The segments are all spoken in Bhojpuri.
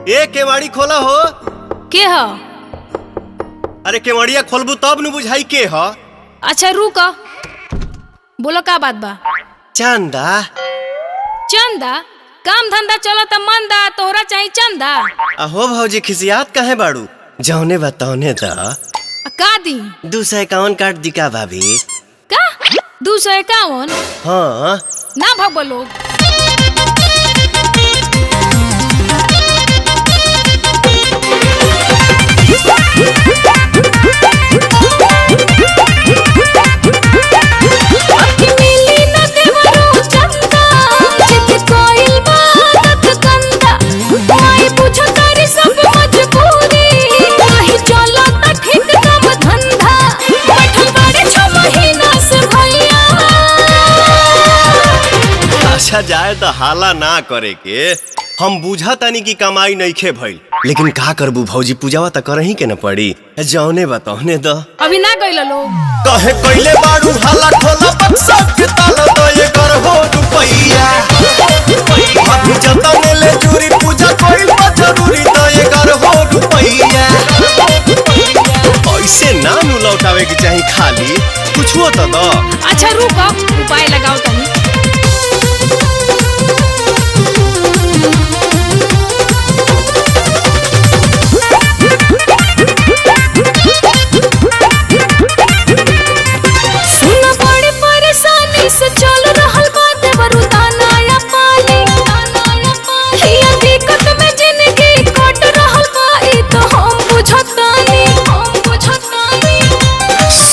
ए केवाड़ी खोला हो। के ह? अरे केवड़िया खोलबू तब न बुझाई के ह। अच्छा रुक, बोलो का बात बा। चंदा चंदा? काम धंधा चलत मंदा, तोहरा चाहिए चंदा? अहो भौजी खिसियात काहे बाड़ू? जौने बताओने दा। का दी? 251 काट दी का भाभी? का 251? हाँ ना भगवा लोग। अच्छा जाए तो हाला ना करे के। हम बुझा तानी की कमाई नइखे भइल, लेकिन का करबू भौजी, पूजावा त करही के न पड़ी। जौने बताओने द। अभी ना गइल लोग। कहे कइले बाड़ू हाला खोला बक्सा के ताला दो ये कर हो रुपैया। अभी जतने ले चूरी पूजा कोइल बा जरूरी दो ये कर हो रुपैया। ऐसे ना नु लौटावे के चाही, खाली कुछो तो दो। अच्छा रुक, उपाय लगाओ तनी।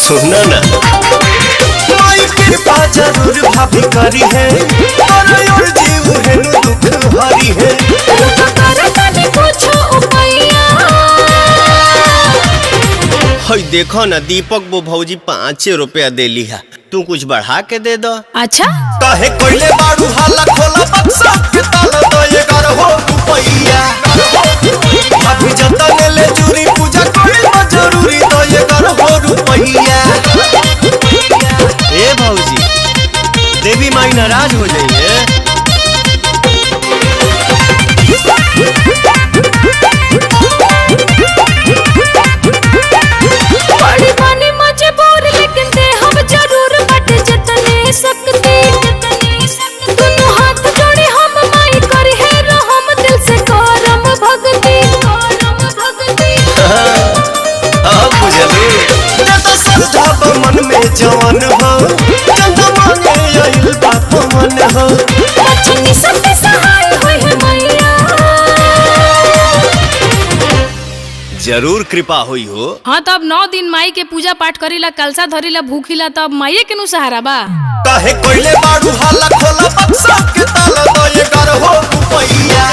सुनो ना, माई कृपा जरूर भाभी करी है, और जीव है नु दुख भरी है। हई देखो ना, दीपक वो भौजी 5 रुपया दे लिहा, तू कुछ बढ़ा के दे दो। अच्छा काहे कोइले बाड़ू हाला खोला बक्सा के ताला दो ये कर हो रुपैया। अभी जतने ले चूरी पूजा कोइल बा जरूरी दो ये कर हो रुपैया। ए भौजी, देवी माई नाराज हो जाइए। बड़ी बनी मजबूर, लेकिन दे हम जरूर बट जतने सकते। दोनों हाथ जोड़े हम माई करी है रहम, दिल से करम भक्ति, करम भक्ति। अब बुझलू, जब श्रद्धा मन में जवान हो, चंदा मांगे आइल बाप मन हो। बचनी सब सहाय होई है मैया। जरूर कृपा हुई हो। हाँ तब 9 दिन माई के पूजा पाठ करीला, कलसा धरीला, भूखिला, तब माई के नु सहारा बा। काहे कोइले बाड़ू हाला खोला बक्सा के ताला दो ये कर हो रुपैया।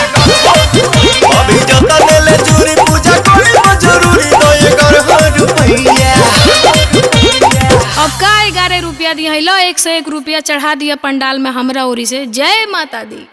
अभी जतने ले चूरी पूजा कोइल बा जरूरी दो ये कर हो रुपैया। अब का 11 रुपया दिया, 101 रुपया चढ़ा दिया पंडाल में हमरा ओरी से। जय माता दी।